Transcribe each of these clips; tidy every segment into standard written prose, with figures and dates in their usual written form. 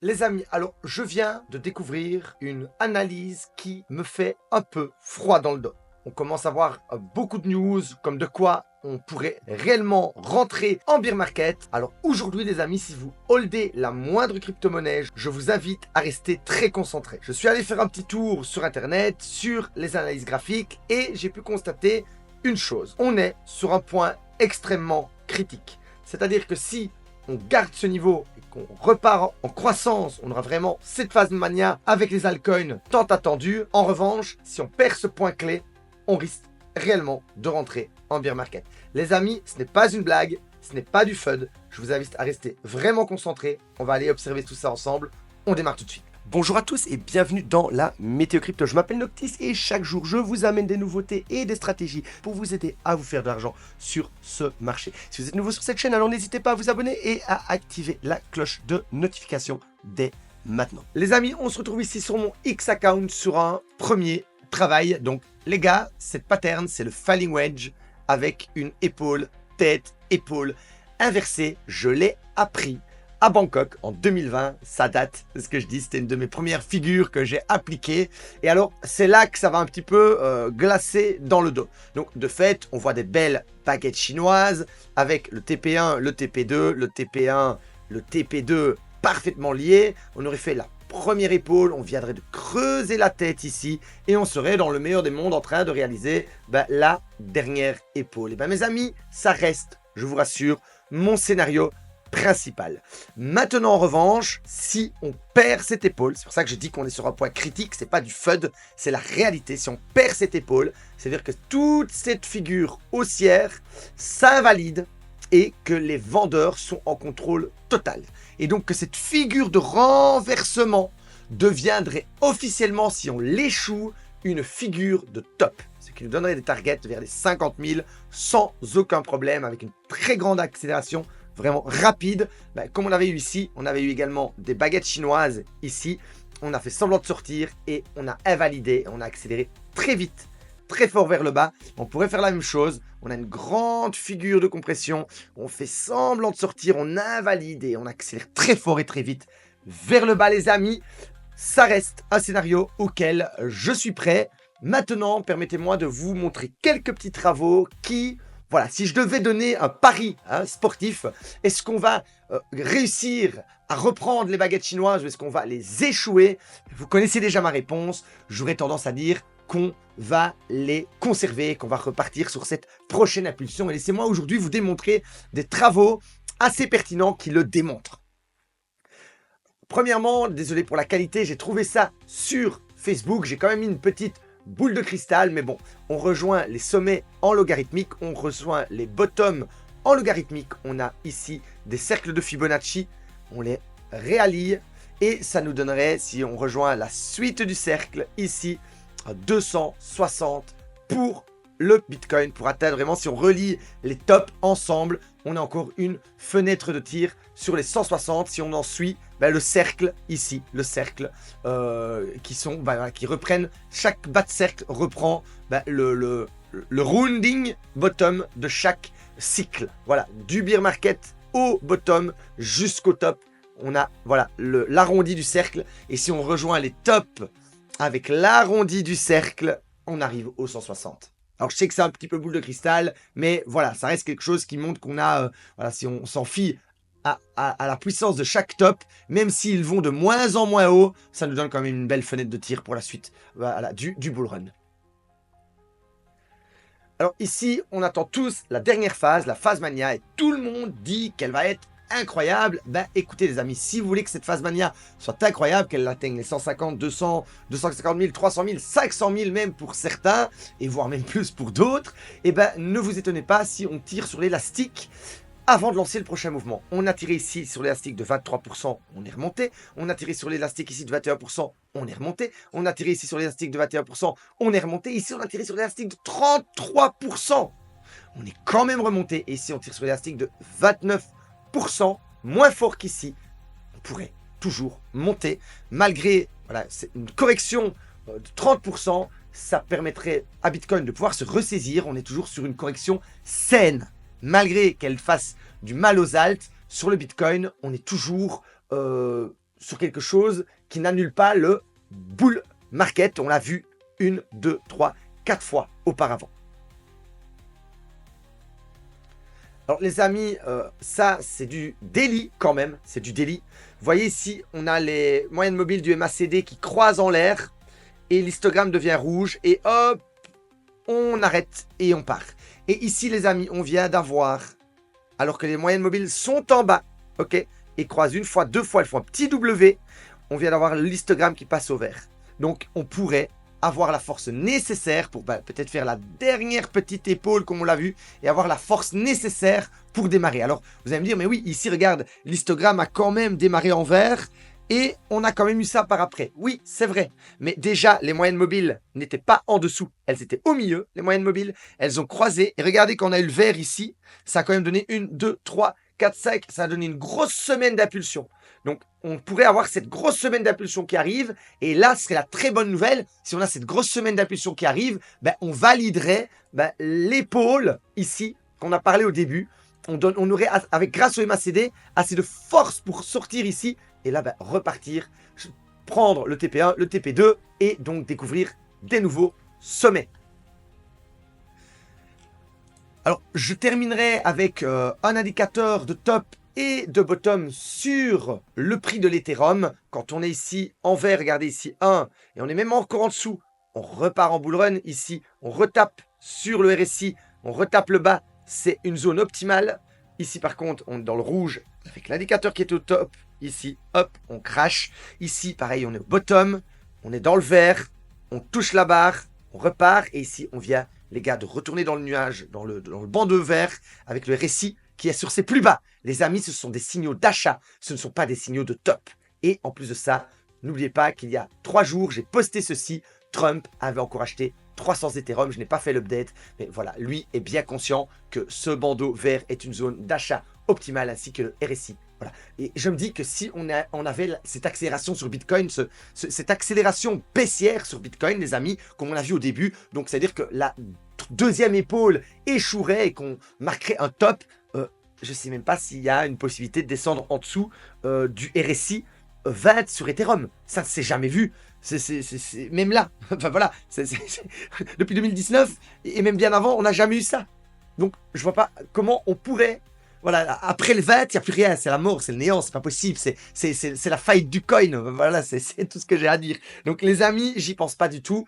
Les amis, alors je viens de découvrir une analyse qui me fait un peu froid dans le dos. On commence à voir beaucoup de news comme de quoi on pourrait réellement rentrer en bear market. Alors aujourd'hui les amis, si vous holdez la moindre crypto-monnaie, je vous invite à rester très concentré. Je suis allé faire un petit tour sur internet, sur les analyses graphiques et j'ai pu constater une chose. On est sur un point extrêmement critique. C'est-à-dire que si on garde ce niveau et qu'on repart en croissance, on aura vraiment cette phase de mania avec les altcoins tant attendus. En revanche, si on perd ce point clé, on risque réellement de rentrer en bear market. Les amis, ce n'est pas une blague, ce n'est pas du FUD. Je vous invite à rester vraiment concentré. On va aller observer tout ça ensemble. On démarre tout de suite. Bonjour à tous et bienvenue dans la Météo Crypto. Je m'appelle Noctis et chaque jour je vous amène des nouveautés et des stratégies pour vous aider à vous faire de l'argent sur ce marché. Si vous êtes nouveau sur cette chaîne, alors n'hésitez pas à vous abonner et à activer la cloche de notification dès maintenant. Les amis, on se retrouve ici sur mon X account sur un premier travail. Donc les gars, cette pattern c'est le falling wedge avec une épaule, tête, épaule inversée. Je l'ai appris à Bangkok en 2020, ça date de ce que je dis, c'était une de mes premières figures que j'ai appliquées. Et alors, c'est là que ça va un petit peu glacer dans le dos. Donc, de fait, on voit des belles baguettes chinoises avec le TP1, le TP2, le TP1, le TP2 parfaitement liés. On aurait fait la première épaule, on viendrait de creuser la tête ici et on serait dans le meilleur des mondes en train de réaliser la dernière épaule. Et mes amis, ça reste, je vous rassure, mon scénario principal. Maintenant en revanche, si on perd cette épaule, c'est pour ça que je dis qu'on est sur un point critique, c'est pas du FUD, c'est la réalité. Si on perd cette épaule, c'est-à-dire que toute cette figure haussière s'invalide et que les vendeurs sont en contrôle total. Et donc que cette figure de renversement deviendrait officiellement, si on l'échoue, une figure de top. Ce qui nous donnerait des targets vers les 50 000 sans aucun problème, avec une très grande accélération vraiment rapide, comme on avait eu ici. On avait eu également des baguettes chinoises ici. On a fait semblant de sortir et on a invalidé. On a accéléré très vite, très fort vers le bas. On pourrait faire la même chose. On a une grande figure de compression. On fait semblant de sortir, on invalide et on accélère très fort et très vite vers le bas, les amis. Ça reste un scénario auquel je suis prêt. Maintenant, permettez-moi de vous montrer quelques petits travaux qui... Voilà, si je devais donner un pari sportif, est-ce qu'on va réussir à reprendre les baguettes chinoises ou est-ce qu'on va les échouer? Vous connaissez déjà ma réponse. J'aurais tendance à dire qu'on va les conserver, qu'on va repartir sur cette prochaine impulsion. Et laissez-moi aujourd'hui vous démontrer des travaux assez pertinents qui le démontrent. Premièrement, désolé pour la qualité, j'ai trouvé ça sur Facebook. J'ai quand même mis une petite boule de cristal, mais bon, on rejoint les sommets en logarithmique, on rejoint les bottoms en logarithmique. On a ici des cercles de Fibonacci, on les réallie et ça nous donnerait, si on rejoint la suite du cercle ici, 260 pour le Bitcoin, pour atteindre vraiment, si on relie les tops ensemble, on a encore une fenêtre de tir sur les 160. Si on en suit le cercle ici, le cercle qui reprennent, chaque bas de cercle reprend le rounding bottom de chaque cycle. Voilà, du bear market au bottom jusqu'au top. On a voilà l'arrondi du cercle et si on rejoint les tops avec l'arrondi du cercle, on arrive aux 160. Alors je sais que c'est un petit peu boule de cristal, mais voilà, ça reste quelque chose qui montre qu'on a, voilà, si on s'en fie à la puissance de chaque top, même s'ils vont de moins en moins haut, ça nous donne quand même une belle fenêtre de tir pour la suite voilà, du bull run. Alors ici, on attend tous la dernière phase, la phase mania, et tout le monde dit qu'elle va être incroyable. Écoutez les amis, si vous voulez que cette phase mania soit incroyable, qu'elle atteigne les 150, 200, 250 000, 300 000, 500 000 même pour certains, et voire même plus pour d'autres, ne vous étonnez pas si on tire sur l'élastique avant de lancer le prochain mouvement. On a tiré ici sur l'élastique de 23%, on est remonté. On a tiré sur l'élastique ici de 21%, on est remonté. On a tiré ici sur l'élastique de 21%, on est remonté. Ici, on a tiré sur l'élastique de 33%. On est quand même remonté. Et ici, on tire sur l'élastique de 29%, moins fort qu'ici. On pourrait toujours monter, malgré c'est une correction de 30%. Ça permettrait à Bitcoin de pouvoir se ressaisir. On est toujours sur une correction saine. Malgré qu'elle fasse du mal aux alts, sur le Bitcoin, on est toujours sur quelque chose qui n'annule pas le bull market. On l'a vu 1, 2, 3, 4 fois auparavant. Alors les amis, ça c'est du daily quand même, c'est du daily. Vous voyez ici, on a les moyennes mobiles du MACD qui croisent en l'air et l'histogramme devient rouge et hop, on arrête et on part. Et ici les amis, on vient d'avoir, alors que les moyennes mobiles sont en bas, ok, et croisent une fois, deux fois, elles font un petit W, on vient d'avoir l'histogramme qui passe au vert. Donc on pourrait avoir la force nécessaire pour peut-être faire la dernière petite épaule comme on l'a vu et avoir la force nécessaire pour démarrer. Alors vous allez me dire, mais oui, ici regarde, l'histogramme a quand même démarré en vert et on a quand même eu ça par après. Oui, c'est vrai, mais déjà les moyennes mobiles n'étaient pas en dessous, elles étaient au milieu, les moyennes mobiles, elles ont croisé et regardez qu'on a eu le vert ici, ça a quand même donné 1, 2, 3, 4, 5, ça a donné une grosse semaine d'impulsion. Donc, on pourrait avoir cette grosse semaine d'impulsion qui arrive. Et là, ce serait la très bonne nouvelle. Si on a cette grosse semaine d'impulsion qui arrive, on validerait l'épaule ici qu'on a parlé au début. On aurait, grâce au MACD, assez de force pour sortir ici. Et là, repartir, prendre le TP1, le TP2 et donc découvrir des nouveaux sommets. Alors, je terminerai avec un indicateur de top et de bottom sur le prix de l'Ethereum. Quand on est ici en vert, regardez ici 1, et on est même encore en dessous, on repart en bull run. Ici, on retape sur le RSI, on retape le bas, c'est une zone optimale. Ici, par contre, on est dans le rouge avec l'indicateur qui est au top. Ici, hop, on crash. Ici, pareil, on est au bottom, on est dans le vert, on touche la barre, on repart, et ici, on vient, les gars, de retourner dans le nuage, dans le bandeau vert, avec le RSI qui est sur ses plus bas. Les amis, ce sont des signaux d'achat, ce ne sont pas des signaux de top. Et en plus de ça, n'oubliez pas qu'il y a 3 jours, j'ai posté ceci. Trump avait encore acheté 300 Ethereum, je n'ai pas fait l'update, mais voilà, lui est bien conscient que ce bandeau vert est une zone d'achat optimale ainsi que le RSI. Voilà. Et je me dis que si on avait cette accélération sur Bitcoin, cette accélération baissière sur Bitcoin, les amis, comme on l'a vu au début, donc c'est-à-dire que la deuxième épaule échouerait et qu'on marquerait un top, je ne sais même pas s'il y a une possibilité de descendre en dessous du RSI 20 sur Ethereum. Ça ne s'est jamais vu. Même là, enfin voilà, depuis 2019 et même bien avant, on n'a jamais eu ça. Donc, je vois pas comment on pourrait... Voilà, après le 20, il n'y a plus rien, c'est la mort, c'est le néant, c'est pas possible, c'est la faillite du coin, voilà, c'est tout ce que j'ai à dire. Donc les amis, j'y pense pas du tout,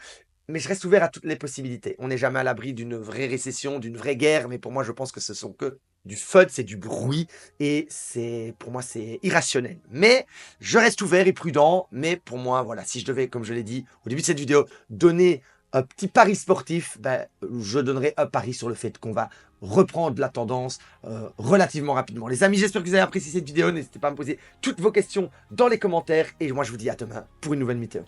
mais je reste ouvert à toutes les possibilités. On n'est jamais à l'abri d'une vraie récession, d'une vraie guerre, mais pour moi, je pense que ce sont que du FUD, c'est du bruit, et pour moi, c'est irrationnel. Mais je reste ouvert et prudent, mais pour moi, voilà, si je devais, comme je l'ai dit au début de cette vidéo, donner un petit pari sportif, je donnerais un pari sur le fait qu'on va reprendre la tendance relativement rapidement. Les amis, j'espère que vous avez apprécié cette vidéo. N'hésitez pas à me poser toutes vos questions dans les commentaires. Et moi, je vous dis à demain pour une nouvelle météo.